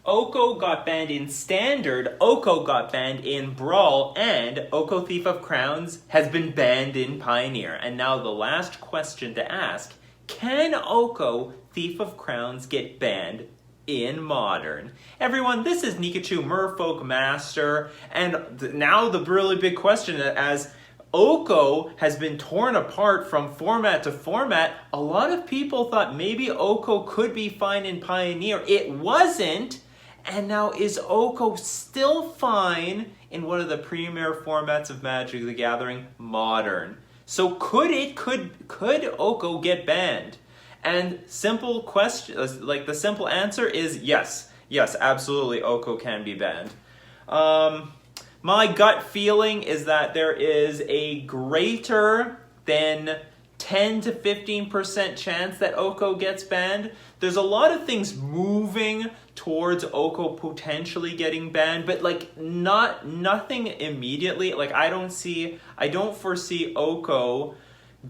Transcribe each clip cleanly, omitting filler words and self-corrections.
Oko got banned in Standard, Oko got banned in Brawl, and Oko Thief of Crowns has been banned in Pioneer. And now the last question to ask, can Oko Thief of Crowns get banned in Modern? Everyone, this is Nikachu, Merfolk Master, and now the really big question, as Oko has been torn apart from format to format, a lot of people thought maybe Oko could be fine in Pioneer. It wasn't. And now, is Oko still fine in one of the premier formats of Magic the Gathering, Modern? So could Oko get banned? And simple question, like the simple answer is yes. Yes, absolutely, Oko can be banned. My gut feeling is that there is a greater than 10 to 15% chance that Oko gets banned. There's a lot of things moving towards Oko potentially getting banned, but like nothing immediately. Like I don't foresee Oko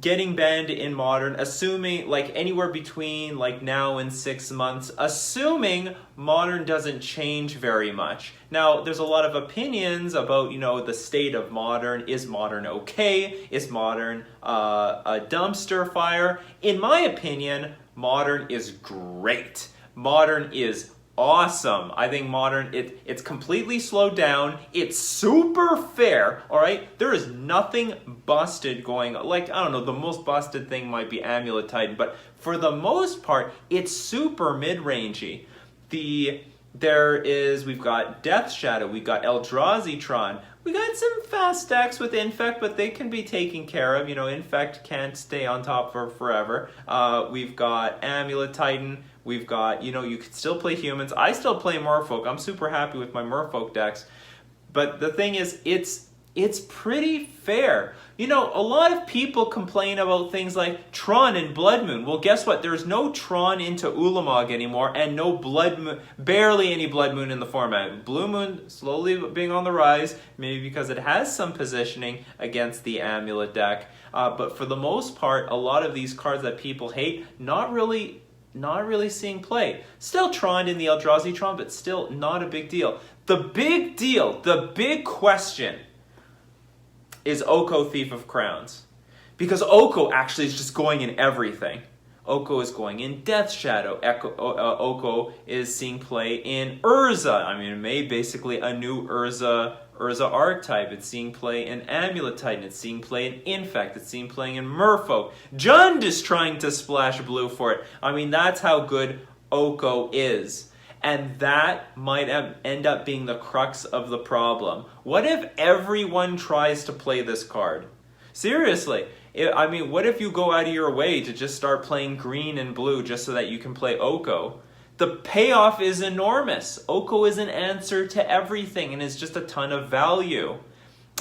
getting banned in Modern, assuming like anywhere between like now and 6 months, assuming Modern doesn't change very much. Now, there's a lot of opinions about, the state of Modern. Is Modern okay? Is Modern a dumpster fire? In my opinion, Modern is great. Modern is awesome. I think Modern, it's completely slowed down. It's super fair, all right? There is nothing busted going on. Like, I don't know, the most busted thing might be Amulet Titan, but for the most part, it's super mid-rangey. We've got Death Shadow, we've got Eldrazi-tron, we got some fast decks with Infect, but they can be taken care of. Infect can't stay on top for forever. We've got Amulet Titan. We've got, you can still play humans. I still play Merfolk. I'm super happy with my Merfolk decks. But the thing is, it's pretty fair. A lot of people complain about things like Tron and Blood Moon. Well, guess what? There's no Tron into Ulamog anymore, and no Blood Moon, barely any Blood Moon in the format. Blue Moon slowly being on the rise, maybe because it has some positioning against the Amulet deck. But for the most part, a lot of these cards that people hate, not really seeing play. Still Tron in the Eldrazi Tron, but still not a big deal. The big question is Oko Thief of Crowns. Because Oko actually is just going in everything. Oko is going in Death Shadow. Oko is seeing play in Urza. Basically a new Urza archetype. It's seeing play in Amulet Titan. It's seeing play in Infect. It's seeing playing in Merfolk. Jund is trying to splash blue for it. That's how good Oko is. And that might end up being the crux of the problem. What if everyone tries to play this card? Seriously. What if you go out of your way to just start playing green and blue just so that you can play Oko? The payoff is enormous. Oko is an answer to everything and is just a ton of value.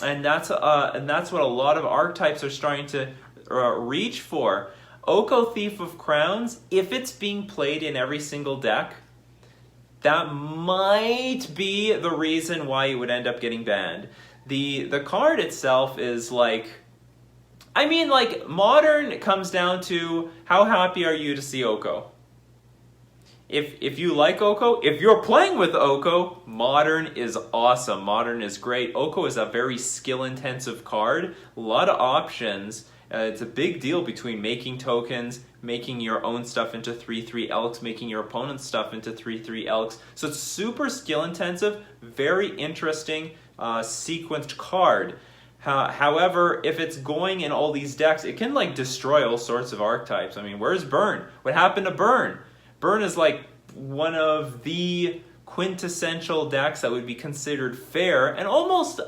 And that's what a lot of archetypes are starting to reach for. Oko Thief of Crowns, if it's being played in every single deck, that might be the reason why it would end up getting banned. The card itself is Modern comes down to how happy are you to see Oko. If you like Oko, if you're playing with Oko, Modern is awesome. Modern is great. Oko is a very skill-intensive card. A lot of options. It's a big deal between making tokens, making your own stuff into 3/3 Elks, making your opponent's stuff into 3/3 Elks. So it's super skill intensive, very interesting sequenced card. However, if it's going in all these decks, it can destroy all sorts of archetypes. Where's Burn? What happened to Burn? Burn is one of the quintessential decks that would be considered fair and almost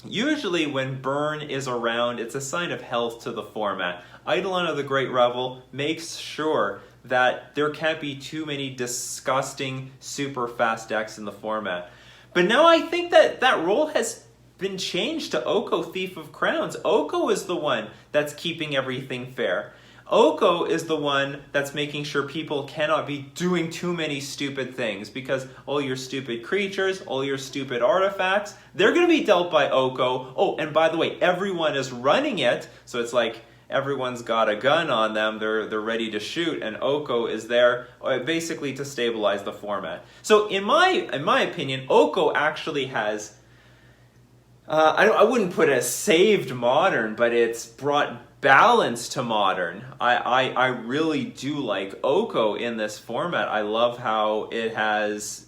usually when Burn is around, it's a sign of health to the format. Eidolon of the Great Revel makes sure that there can't be too many disgusting, super fast decks in the format. But now I think that role has been changed to Oko Thief of Crowns. Oko is the one that's keeping everything fair. Oko is the one that's making sure people cannot be doing too many stupid things because all your stupid creatures, all your stupid artifacts, they're going to be dealt by Oko. Oh, and by the way, everyone is running it, so it's everyone's got a gun on them, they're ready to shoot, and Oko is there basically to stabilize the format. So in my opinion, Oko actually has, I wouldn't put it as saved Modern, but it's brought balance to Modern. I really do like Oko in this format. I love how it's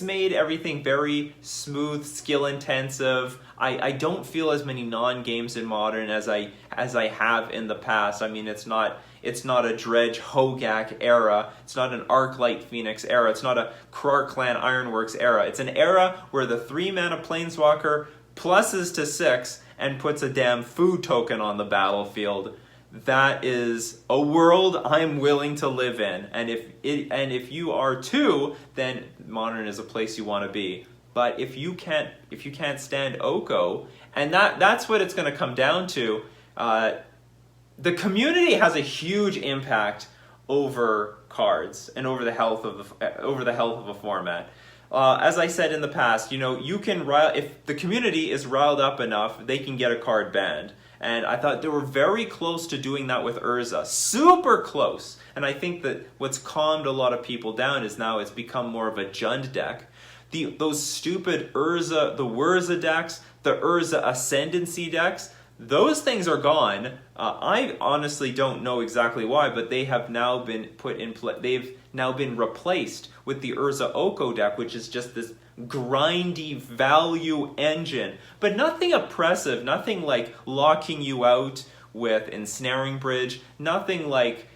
made everything very smooth, skill intensive. I don't feel as many non-games in Modern as I have in the past. I mean, it's not a Dredge Hogak era. It's not an Arclight Phoenix era. It's not a Krark Clan Ironworks era. It's an era where the 3-mana Planeswalker pluses to 6 and puts a damn food token on the battlefield. That is a world I'm willing to live in, and if you are too, then Modern is a place you want to be. But if you can't stand Oko, and that's what it's going to come down to. The community has a huge impact over cards and over the health of a format. As I said in the past, you can if the community is riled up enough, they can get a card banned. And I thought they were very close to doing that with Urza. Super close. And I think that what's calmed a lot of people down is now it's become more of a Jund deck. Those stupid Urza, the Wurza decks, the Urza Ascendancy decks, those things are gone. I honestly don't know exactly why, but they have now been put in play. They've now been replaced with the Urza Oko deck, which is just this grindy value engine, but nothing oppressive, nothing like locking you out with Ensnaring Bridge, nothing like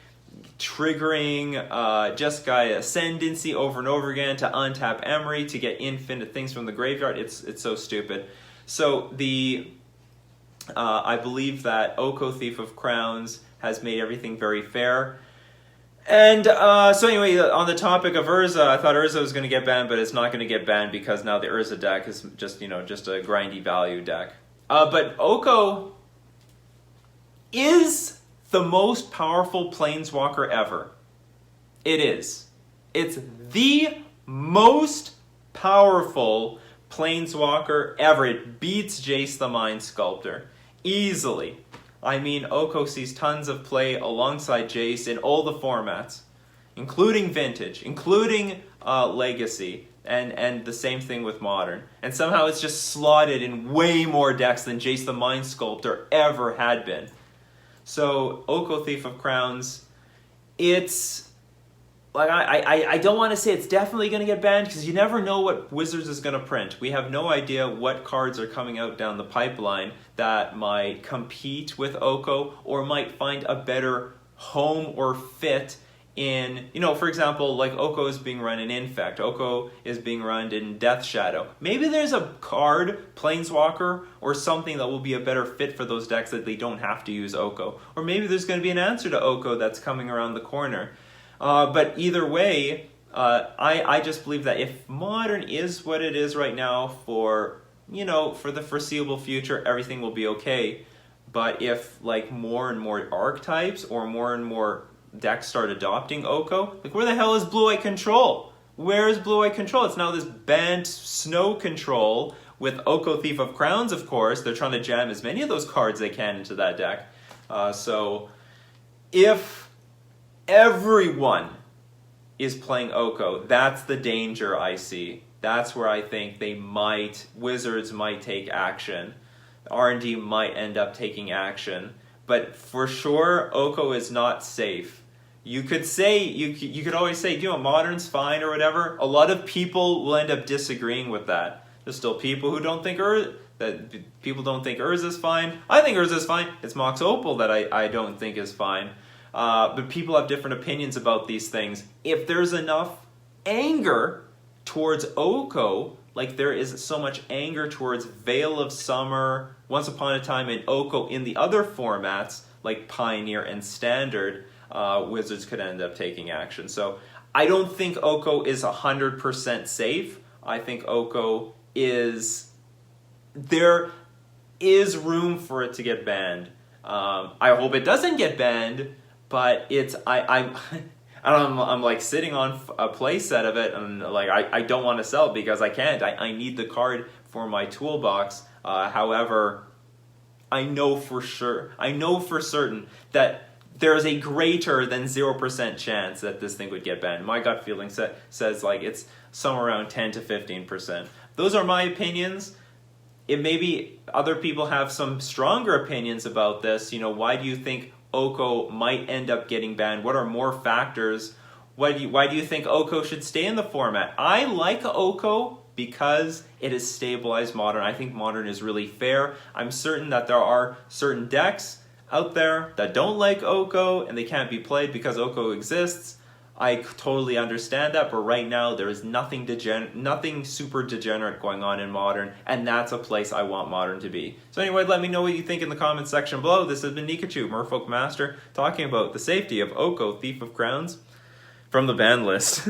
triggering Jeskai Ascendancy over and over again to untap Emery to get infinite things from the graveyard. It's so stupid. So I believe that Oko Thief of Crowns has made everything very fair. And so anyway, on the topic of Urza, I thought Urza was going to get banned, but it's not going to get banned because now the Urza deck is just a grindy value deck. But Oko is the most powerful Planeswalker ever. It is. It's the most powerful Planeswalker ever. It beats Jace the Mind Sculptor. Easily. I mean, Oko sees tons of play alongside Jace in all the formats, including Vintage, including Legacy, and the same thing with Modern. And somehow it's just slotted in way more decks than Jace the Mind Sculptor ever had been. So, Oko Thief of Crowns, it's... Like, I don't want to say it's definitely going to get banned because you never know what Wizards is going to print. We have no idea what cards are coming out down the pipeline that might compete with Oko or might find a better home or fit in, for example, like Oko is being run in Infect. Oko is being run in Death Shadow. Maybe there's a card, Planeswalker, or something that will be a better fit for those decks that they don't have to use Oko. Or maybe there's going to be an answer to Oko that's coming around the corner. But either way, I just believe that if Modern is what it is right now for the foreseeable future, everything will be okay. But if more and more archetypes or more and more decks start adopting Oko, where the hell is Blue-White Control? Where is Blue-White Control? It's now this banned Snow Control with Oko Thief of Crowns, of course. They're trying to jam as many of those cards they can into that deck. So if everyone is playing Oko, that's the danger I see. That's where I think Wizards might take action. R&D might end up taking action. But for sure, Oko is not safe. You could say, you could always say, Modern's fine or whatever. A lot of people will end up disagreeing with that. There's still people who don't think Urza's fine. I think Urza's fine. It's Mox Opal that I don't think is fine. But people have different opinions about these things. If there's enough anger towards Oko, like there is so much anger towards Veil of Summer, Once Upon a Time, and Oko in the other formats, like Pioneer and Standard, Wizards could end up taking action. So I don't think Oko is 100% safe. I think Oko there is room for it to get banned. I hope it doesn't get banned. But I'm like sitting on a play set of it, and I don't want to sell it because I can't. I need the card for my toolbox. However, I know for certain that there is a greater than 0% chance that this thing would get banned. My gut feeling says like it's somewhere around 10 to 15%. Those are my opinions. It maybe other people have some stronger opinions about this. You know, why do you think Oko might end up getting banned? What are more factors? Why do you think Oko should stay in the format? I like Oko because it has stabilized Modern. I think Modern is really fair. I'm certain that there are certain decks out there that don't like Oko and they can't be played because Oko exists. I totally understand that, but right now there is nothing super degenerate going on in Modern, and that's a place I want Modern to be. So anyway, let me know what you think in the comments section below. This has been Nikachu, Merfolk Master, talking about the safety of Oko, Thief of Crowns, from the ban list.